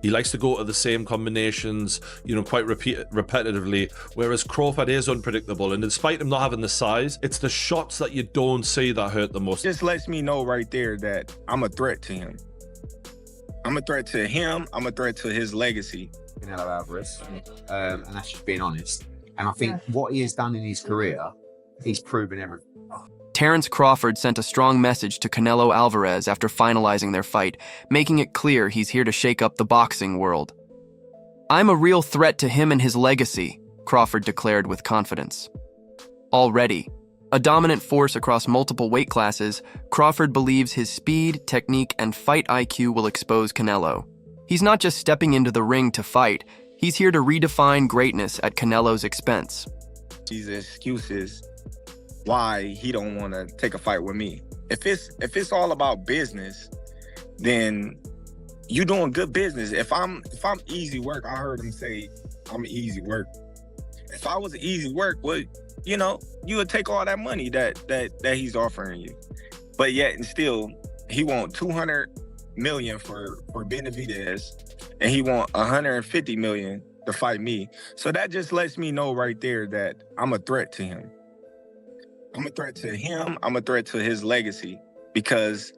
He likes to go to the same combinations, quite repetitively, whereas Crawford is unpredictable. And despite him not having the size, it's the shots that you don't see that hurt the most. Just lets me know right there that I'm a threat to him. I'm a threat to him. I'm a threat to his legacy. Canelo Alvarez, and that's just being honest. And I think what he has done in his career, he's proven everything. Terence Crawford sent a strong message to Canelo Alvarez after finalizing their fight, making it clear he's here to shake up the boxing world. "I'm a real threat to him and his legacy," Crawford declared with confidence. Already, a dominant force across multiple weight classes, Crawford believes his speed, technique, and fight IQ will expose Canelo. He's not just stepping into the ring to fight, he's here to redefine greatness at Canelo's expense. These excuses why he don't want to take a fight with me. If it's all about business, then you doing good business. If I'm easy work, I heard him say I'm easy work. If I was easy work, well, you would take all that money that he's offering you. But yet and still, he want 200 million for Benavidez, and he want 150 million to fight me. So that just lets me know right there that I'm a threat to him. I'm a threat to him. I'm a threat to his legacy, because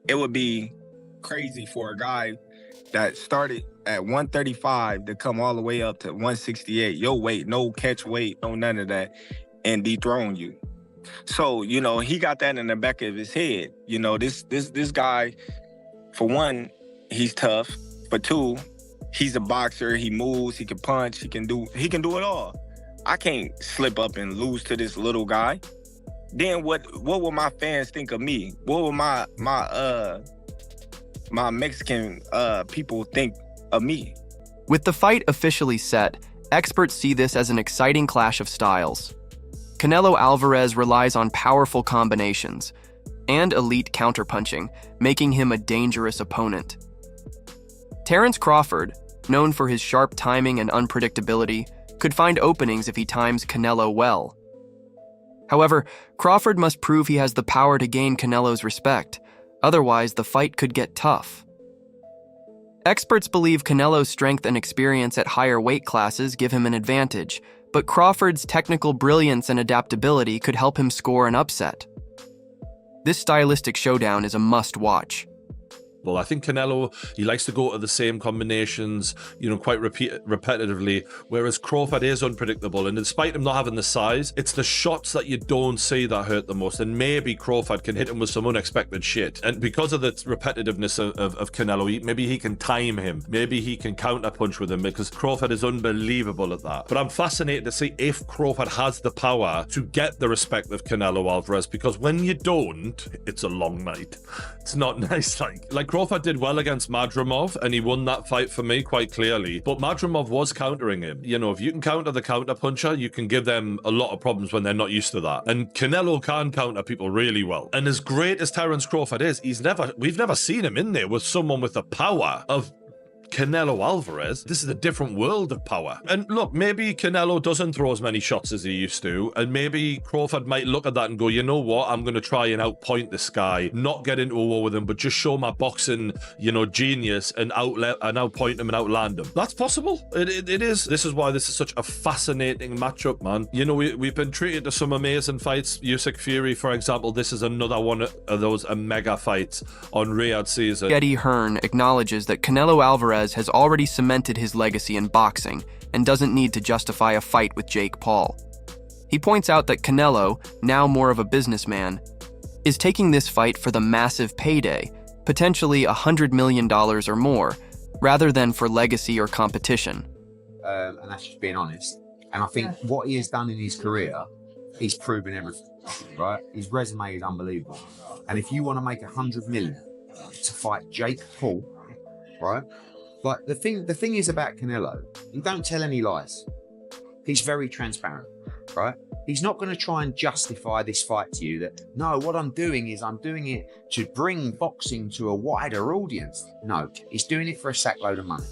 it would be crazy for a guy that started at 135 to come all the way up to 168, your weight, no catch weight, no none of that, and dethrone you. So, he got that in the back of his head. This guy, for one, he's tough. For two, he's a boxer. He moves, he can punch, he can do it all. I can't slip up and lose to this little guy. Then what will my fans think of me? What will my Mexican people think of me? With the fight officially set, experts see this as an exciting clash of styles. Canelo Alvarez relies on powerful combinations and elite counterpunching, making him a dangerous opponent. Terence Crawford, known for his sharp timing and unpredictability, could find openings if he times Canelo well. However, Crawford must prove he has the power to gain Canelo's respect, otherwise the fight could get tough. Experts believe Canelo's strength and experience at higher weight classes give him an advantage, but Crawford's technical brilliance and adaptability could help him score an upset. This stylistic showdown is a must-watch. Well, I think Canelo, he likes to go to the same combinations, quite repetitively, whereas Crawford is unpredictable. And despite him not having the size, it's the shots that you don't see that hurt the most. And maybe Crawford can hit him with some unexpected shit. And because of the repetitiveness of Canelo, maybe he can time him. Maybe he can counterpunch with him, because Crawford is unbelievable at that. But I'm fascinated to see if Crawford has the power to get the respect of Canelo Alvarez, because when you don't, it's a long night. It's not nice. Like Crawford did well against Madrimov, and he won that fight for me quite clearly. But Madrimov was countering him. If you can counter the counterpuncher, you can give them a lot of problems when they're not used to that. And Canelo can counter people really well. And as great as Terence Crawford is, we've never seen him in there with someone with the power of Canelo Alvarez. This is a different world of power. And look, maybe Canelo doesn't throw as many shots as he used to, and maybe Crawford might look at that and go, you know what, I'm going to try and outpoint this guy, not get into a war with him, but just show my boxing, genius, and outpoint him and outland him. That's possible. It is. This is why this is such a fascinating matchup, man. We've been treated to some amazing fights. Usyk Fury, for example, this is another one of those mega fights on Riyadh season. Eddie Hearn acknowledges that Canelo Alvarez has already cemented his legacy in boxing and doesn't need to justify a fight with Jake Paul. He points out that Canelo, now more of a businessman, is taking this fight for the massive payday, potentially $100 million or more, rather than for legacy or competition. And that's just being honest. And I think what he has done in his career, he's proven everything, right? His resume is unbelievable. And if you want to make 100 million to fight Jake Paul, right? Like the thing is about Canelo, he don't tell any lies. He's very transparent, right? He's not going to try and justify this fight to you that, no, what I'm doing it to bring boxing to a wider audience. No, he's doing it for a sackload of money.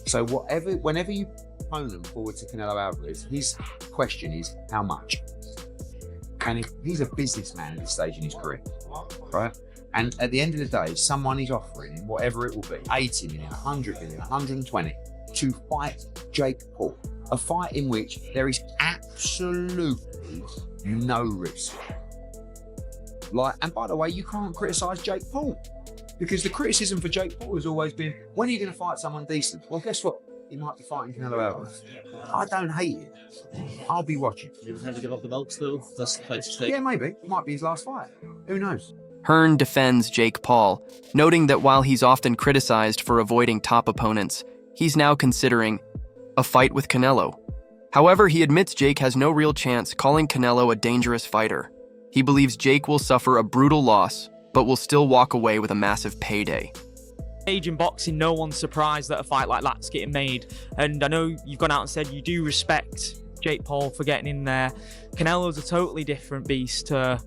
So whenever you opponent forward to Canelo Alvarez, his question is, how much? And if he's a businessman at this stage in his career, right? And at the end of the day, someone is offering him whatever it will be, 80 million, 100 million, 120, to fight Jake Paul. A fight in which there is absolutely no risk. And by the way, you can't criticise Jake Paul, because the criticism for Jake Paul has always been, when are you going to fight someone decent? Well, guess what? He might be fighting Canelo Alvarez. I don't hate it. I'll be watching. You have to give up the belt still? That's the fight to take. Yeah, maybe. It might be his last fight. Who knows? Hearn defends Jake Paul, noting that while he's often criticized for avoiding top opponents, he's now considering a fight with Canelo. However, he admits Jake has no real chance, calling Canelo a dangerous fighter. He believes Jake will suffer a brutal loss, but will still walk away with a massive payday. Age in boxing, no one's surprised that a fight like that's getting made. And I know you've gone out and said you do respect Jake Paul for getting in there. Canelo's a totally different beast to,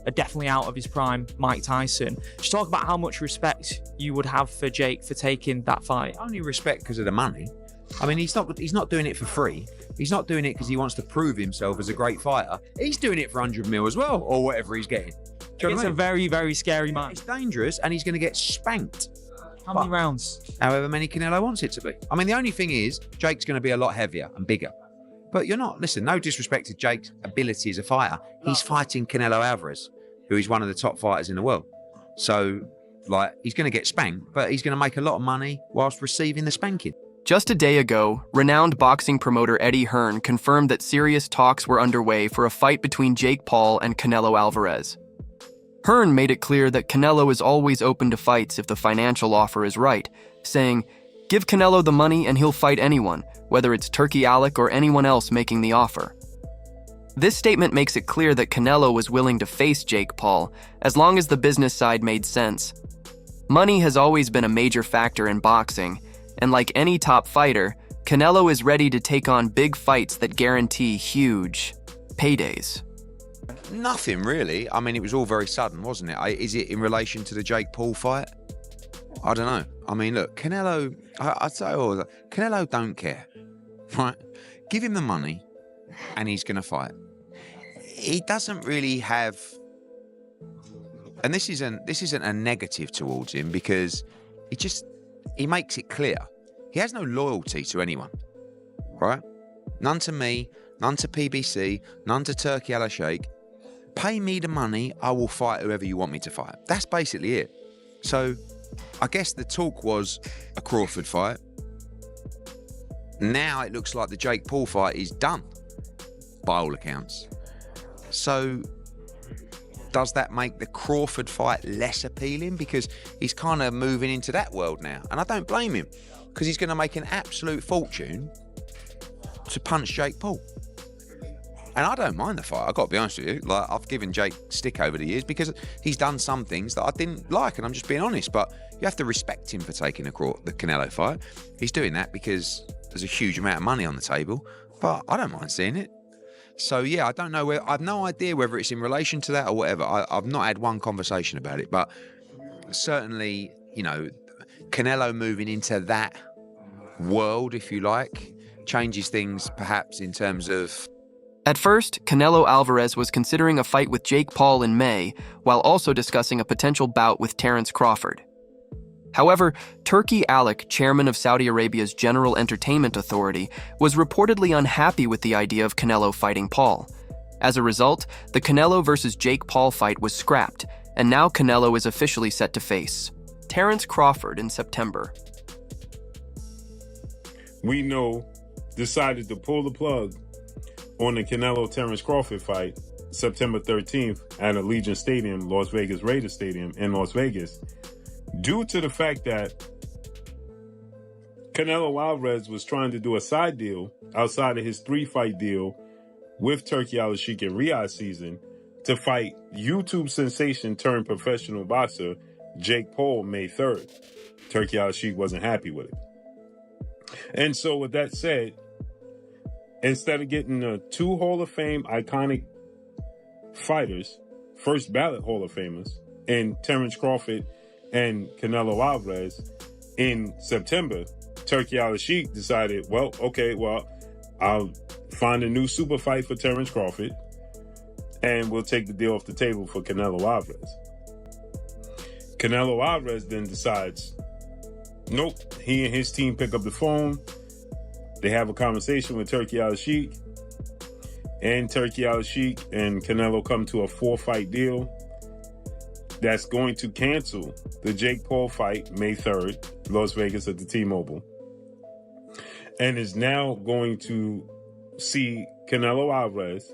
a definitely out of his prime Mike Tyson. Just talk about how much respect you would have for Jake for taking that fight. Only respect because of the money. I mean, he's not doing it for free. He's not doing it because he wants to prove himself as a great fighter. He's doing it for 100 mil as well, or whatever he's getting. It's a very, very scary man. It's dangerous, and he's going to get spanked. How many rounds? However many Canelo wants it to be. I mean, the only thing is, Jake's going to be a lot heavier and bigger. But listen, no disrespect to Jake's ability as a fighter. He's fighting Canelo Alvarez, who is one of the top fighters in the world. So, he's going to get spanked, but he's going to make a lot of money whilst receiving the spanking. Just a day ago, renowned boxing promoter Eddie Hearn confirmed that serious talks were underway for a fight between Jake Paul and Canelo Alvarez. Hearn made it clear that Canelo is always open to fights if the financial offer is right, saying, "Give Canelo the money and he'll fight anyone, whether it's Turkey Alec or anyone else making the offer." This statement makes it clear that Canelo was willing to face Jake Paul, as long as the business side made sense. Money has always been a major factor in boxing, and like any top fighter, Canelo is ready to take on big fights that guarantee huge paydays. Nothing really. I mean, it was all very sudden, wasn't it? Is it in relation to the Jake Paul fight? I don't know. I mean, look, Canelo, I'd say Canelo don't care, right? Give him the money and he's going to fight. He doesn't really have, and this isn't a negative towards him, because he makes it clear. He has no loyalty to anyone, right? None to me, none to PBC, none to Turkey Al-Sheikh. Pay me the money, I will fight whoever you want me to fight. That's basically it. So I guess the talk was a Crawford fight. Now it looks like the Jake Paul fight is done, by all accounts. So does that make the Crawford fight less appealing? Because he's kind of moving into that world now. And I don't blame him, because he's going to make an absolute fortune to punch Jake Paul. And I don't mind the fight, I've got to be honest with you. I've given Jake stick over the years because he's done some things that I didn't like, and I'm just being honest. But you have to respect him for taking the Canelo fight. He's doing that because there's a huge amount of money on the table, but I don't mind seeing it. So yeah, I don't know I've no idea whether it's in relation to that or whatever. I've not had one conversation about it, but certainly, Canelo moving into that world, if you like, changes things perhaps in terms of... At first, Canelo Alvarez was considering a fight with Jake Paul in May, while also discussing a potential bout with Terence Crawford. However, Turkey Alec, chairman of Saudi Arabia's General Entertainment Authority, was reportedly unhappy with the idea of Canelo fighting Paul. As a result, the Canelo versus Jake Paul fight was scrapped, and now Canelo is officially set to face Terence Crawford in September. We decided to pull the plug on the Canelo-Terence Crawford fight September 13th at Allegiant Stadium, Las Vegas Raiders Stadium in Las Vegas, due to the fact that Canelo Alvarez was trying to do a side deal outside of his 3-fight deal with Turkey Al-Sheikh in Riyadh season to fight YouTube sensation turned professional boxer Jake Paul May 3rd. Turkey Al-Sheikh wasn't happy with it. And so with that said, instead of getting the 2 Hall of Fame iconic fighters, first ballot Hall of Famers, in Terence Crawford and Canelo Alvarez in September, Turkey Al-Sheikh decided, I'll find a new super fight for Terence Crawford and we'll take the deal off the table for Canelo Alvarez. Canelo Alvarez then decides, nope, he and his team pick up the phone. They have a conversation with Turki Al-Sheikh. And Turki Al-Sheikh and Canelo come to a 4-fight deal that's going to cancel the Jake Paul fight May 3rd, Las Vegas at the T-Mobile. And is now going to see Canelo Alvarez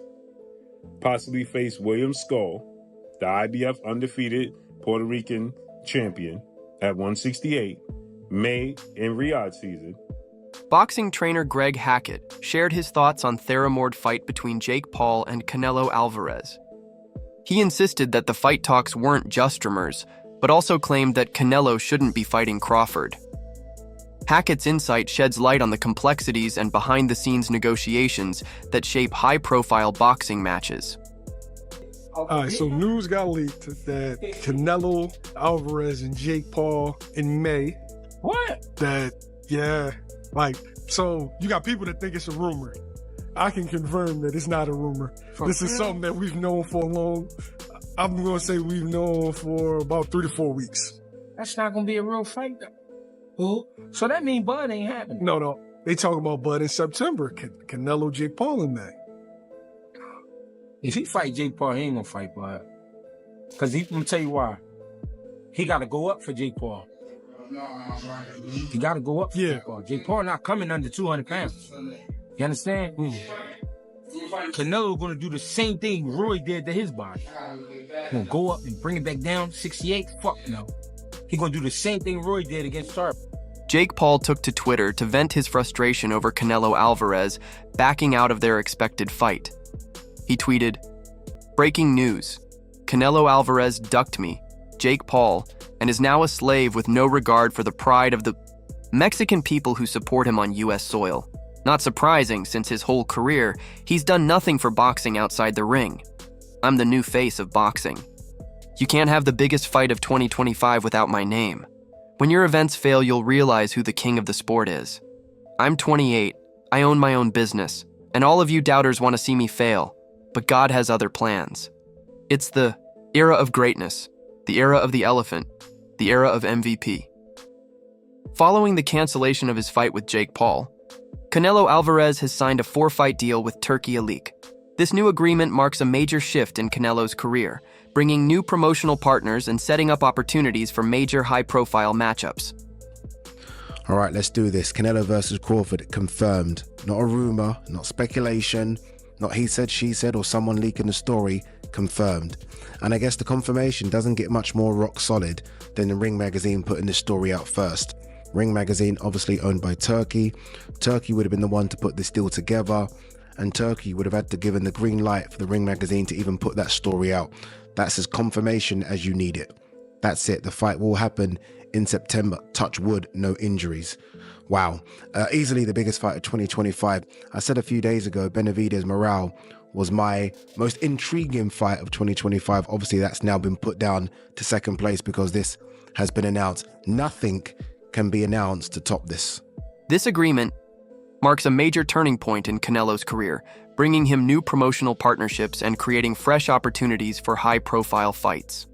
possibly face William Skull, the IBF undefeated Puerto Rican champion at 168, May in Riyadh season. Boxing trainer Greg Hackett shared his thoughts on Theramord fight between Jake Paul and Canelo Alvarez. He insisted that the fight talks weren't just rumors, but also claimed that Canelo shouldn't be fighting Crawford. Hackett's insight sheds light on the complexities and behind-the-scenes negotiations that shape high-profile boxing matches. All right, so news got leaked that Canelo Alvarez and Jake Paul in May. What? So you got people that think it's a rumor. I can confirm that it's not a rumor. This is something that we've known for I'm going to say we've known for about 3 to 4 weeks. That's not gonna be a real fight, though. Who? So that means Bud ain't happening. No. They talking about Bud in September. Canelo, Jake Paul in May. If he fight Jake Paul, he ain't gonna fight Bud. Cause I'm gonna tell you why. He gotta go up for Jake Paul. He gotta go up for Jake Paul. Jake Paul not coming under 200 pounds. You understand? Canelo gonna do the same thing Roy did to his body. Gonna go up and bring it back down, 68? Fuck no. He gonna do the same thing Roy did against Sharp. Jake Paul took to Twitter to vent his frustration over Canelo Alvarez backing out of their expected fight. He tweeted, "Breaking news. Canelo Alvarez ducked me, Jake Paul, and is now a slave with no regard for the pride of the Mexican people who support him on U.S. soil. Not surprising, since his whole career, he's done nothing for boxing outside the ring. I'm the new face of boxing. You can't have the biggest fight of 2025 without my name. When your events fail, you'll realize who the king of the sport is. I'm 28, I own my own business, and all of you doubters want to see me fail, but God has other plans. It's the era of greatness, the era of the elephant, the era of MVP." Following the cancellation of his fight with Jake Paul, Canelo Alvarez has signed a 4-fight deal with Turki Al-Sheikh. This new agreement marks a major shift in Canelo's career, bringing new promotional partners and setting up opportunities for major high-profile matchups. All right, let's do this. Canelo versus Crawford confirmed. Not a rumor, not speculation, not he said, she said, or someone leaking the story. Confirmed. And I guess the confirmation doesn't get much more rock solid than the Ring Magazine putting this story out first. Ring Magazine, obviously owned by Turki. Turki would have been the one to put this deal together, and Turki would have had to give the green light for the Ring Magazine to even put that story out. That's as confirmation as you need it. That's it. The fight will happen in September. Touch wood, no injuries. Wow. Easily the biggest fight of 2025. I said a few days ago, Benavidez Morale was my most intriguing fight of 2025. Obviously, that's now been put down to second place because this has been announced. Nothing can be announced to top this. This agreement marks a major turning point in Canelo's career, bringing him new promotional partnerships and creating fresh opportunities for high-profile fights.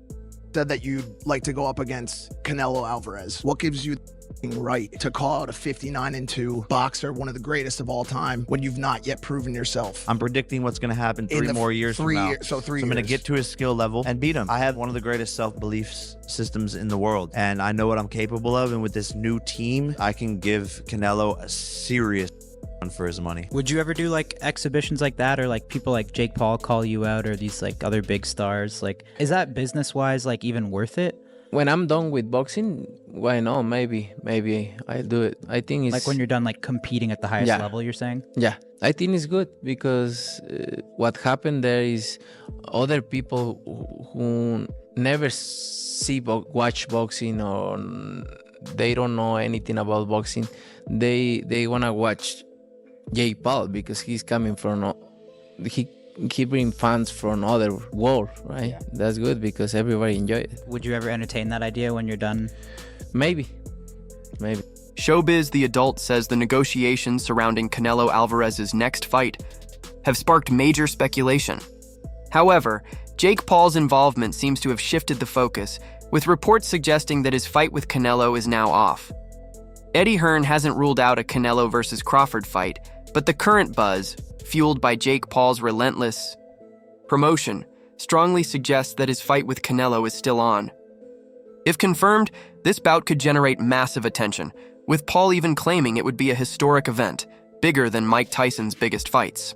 Said that you'd like to go up against Canelo Alvarez. What gives you the right to call out a 59-2 boxer, one of the greatest of all time, when you've not yet proven yourself? I'm predicting what's going to happen 3 more years from now. So 3 years. I'm going to get to his skill level and beat him. I have one of the greatest self-belief systems in the world, and I know what I'm capable of. And with this new team, I can give Canelo a serious run for his money. Would you ever do like exhibitions like that, or like people like Jake Paul call you out, or these like other big stars? Like, is that business-wise like even worth it? When I'm done with boxing, why not? Maybe I'll do it. I think it's like when you're done like competing at the highest level, you're saying? Yeah, I think it's good because what happened there is other people who never watch boxing, or they don't know anything about boxing, they want to watch Jake Paul because he's coming from he bring fans from other world, right? Yeah. That's good because everybody enjoy it. Would you ever entertain that idea when you're done? Maybe. Showbiz The Adult says the negotiations surrounding Canelo Alvarez's next fight have sparked major speculation. However, Jake Paul's involvement seems to have shifted the focus, with reports suggesting that his fight with Canelo is now off. Eddie Hearn hasn't ruled out a Canelo versus Crawford fight, but the current buzz, fueled by Jake Paul's relentless promotion, strongly suggests that his fight with Canelo is still on. If confirmed, this bout could generate massive attention, with Paul even claiming it would be a historic event, bigger than Mike Tyson's biggest fights.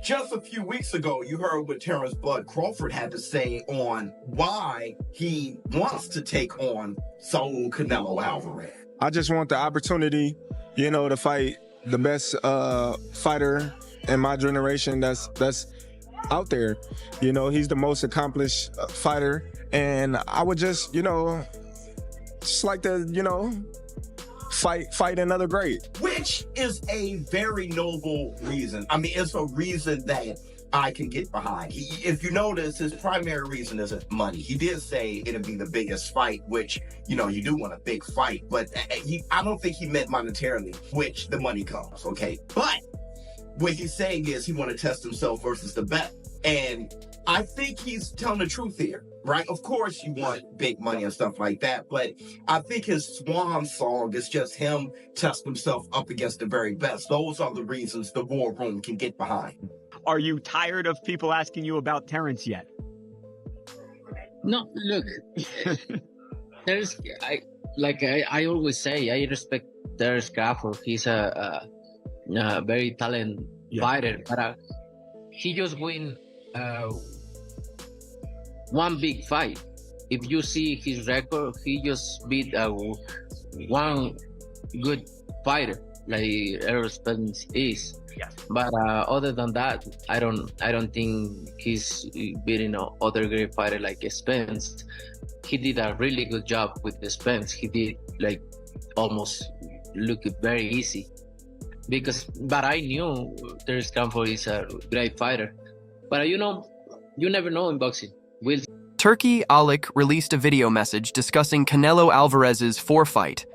Just a few weeks ago, you heard what Terence Bud Crawford had to say on why he wants to take on Saul Canelo Alvarez. I just want the opportunity, to fight the best fighter in my generation that's out there. He's the most accomplished fighter, and I would just like to, fight another great. Which is a very noble reason. I mean, it's a reason that I can get behind. If you notice, his primary reason isn't money. He did say it'd be the biggest fight, which, you do want a big fight, but I don't think he meant monetarily, which the money comes, okay? But what he's saying is he want to test himself versus the best. And I think he's telling the truth here, right? Of course you want big money and stuff like that, but I think his swan song is just him testing himself up against the very best. Those are the reasons the war room can get behind. Are you tired of people asking you about Terence yet? No, look, I always say, I respect Terence Crawford. He's a very talented fighter, but he just win one big fight. If you see his record, he just beat one good fighter like Errol Spence is. Yes. But other than that, I don't think he's beating other great fighter like Spence. He did a really good job with the Spence. He did almost look very easy. But I knew Terence Crawford is a great fighter. But you never know in boxing. Turki Alik released a video message discussing Canelo Alvarez's fight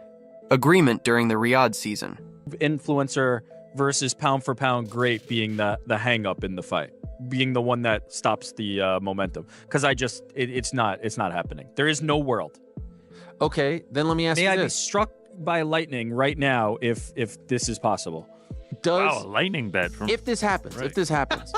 agreement during the Riyadh season. Influencer versus pound for pound great being the hang up in the fight, being the one that stops the momentum. Because it's not happening. There is no world. Okay, then let me ask you this. May I be struck by lightning right now if this is possible? Does a lightning bet from if this happens? Right. If this happens,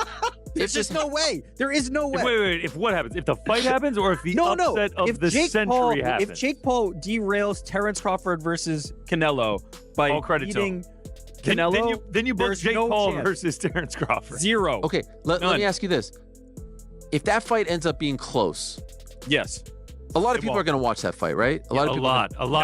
there's just no way. There is no way. Wait. If what happens? If the fight happens, or if the upset of the century happens? If Jake Paul derails Terence Crawford versus Canelo by All credit beating to him. Canelo, then you book there's Jake no Paul chance. versus Terence Crawford. Zero. Okay, let me ask you this: if that fight ends up being close, yes, a lot of people are going to watch that fight, right? A lot of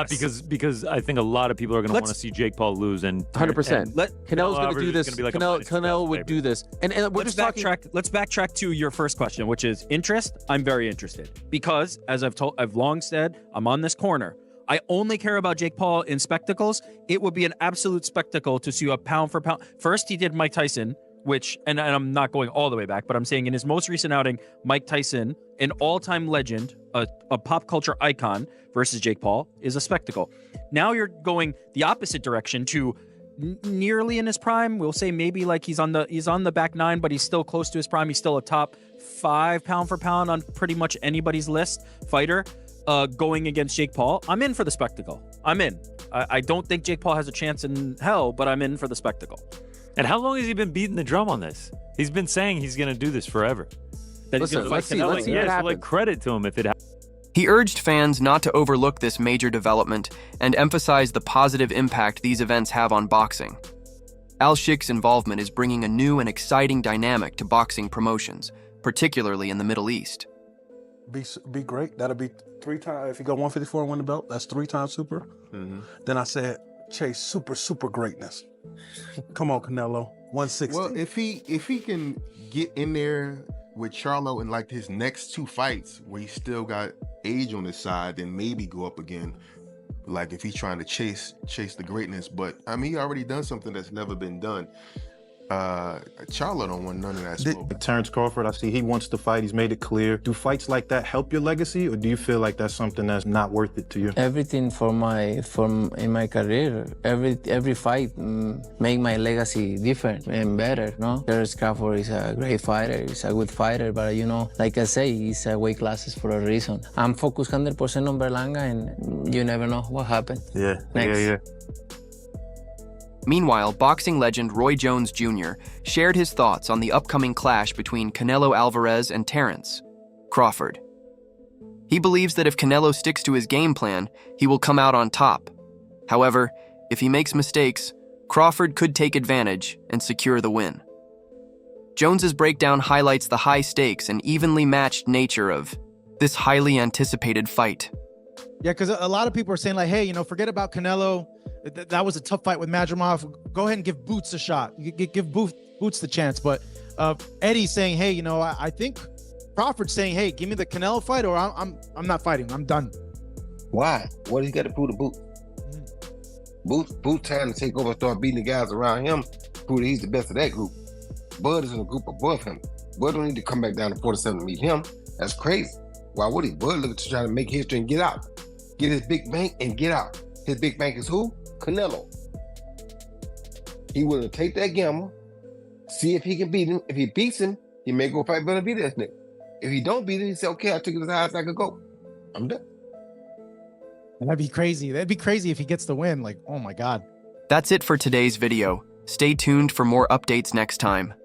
people. Because I think a lot of people are going to want to see Jake Paul lose, and 100%. Canelo's going to do this. Like Canelo would do this, and we're let's just talking. Let's backtrack to your first question, which is interest. I'm very interested because, as I've long said, I'm on this corner. I only care about Jake Paul in spectacles. It would be an absolute spectacle to see a pound for pound. First, he did Mike Tyson, which, and I'm not going all the way back, but I'm saying in his most recent outing, Mike Tyson, an all-time legend, a pop culture icon versus Jake Paul is a spectacle. Now you're going the opposite direction to nearly in his prime. We'll say maybe like he's on the back nine, but he's still close to his prime. He's still a top 5 pound for pound on pretty much anybody's list fighter. Going against Jake Paul, I'm in for the spectacle. I'm in. I don't think Jake Paul has a chance in hell, but I'm in for the spectacle. And how long has he been beating the drum on this? He's been saying he's going to do this forever. Listen, let's see what happens. Like credit to him if it happens. He urged fans not to overlook this major development and emphasized the positive impact these events have on boxing. Al-Sheikh's involvement is bringing a new and exciting dynamic to boxing promotions, particularly in the Middle East. Be great. That'll be 3 times. If you go 154 and win the belt, that's 3 times super. Mm-hmm. Then I said, chase super greatness. Come on, Canelo. 160. Well, if he can get in there with Charlo in like his next 2 fights where he still got age on his side, then maybe go up again. Like if he's trying to chase the greatness. But I mean, he already done something that's never been done. Charlo don't want none of that smoke. Terence Crawford, I see he wants to fight. He's made it clear. Do fights like that help your legacy, or do you feel like that's something that's not worth it to you? Everything in my career, every fight make my legacy different and better. No, Terence Crawford is a great fighter. He's a good fighter, but you know, like I say, he's weight classes for a reason. I'm focused 100% on Berlanga, and you never know what happened. Yeah. Meanwhile, boxing legend Roy Jones Jr. shared his thoughts on the upcoming clash between Canelo Alvarez and Terence Crawford. He believes that if Canelo sticks to his game plan, he will come out on top. However, if he makes mistakes, Crawford could take advantage and secure the win. Jones's breakdown highlights the high stakes and evenly matched nature of this highly anticipated fight. Yeah, because a lot of people are saying like, hey, you know, forget about Canelo. That was a tough fight with Madrimov. Go ahead and give Boots a shot. Give Boots the chance. But Eddie's saying, hey, you know, I think Crawford's saying, hey, give me the Canelo fight, or I'm not fighting. I'm done. Why? What he got to prove to Boots? Boots trying to take over and start beating the guys around him, prove that he's the best of that group. Bud is in a group above him. Bud don't need to come back down to 47 to meet him. That's crazy. Why would he? Bud looking to try to make history and get out. Get his big bank and get out. His big bank is who? Canelo. He willing to take that gamble, see if he can beat him. If he beats him, he may go fight Benavidez next. If he don't beat him, he say, okay, I took it as high as I could go. I'm done. That'd be crazy. That'd be crazy if he gets the win. Like, oh my God. That's it for today's video. Stay tuned for more updates next time.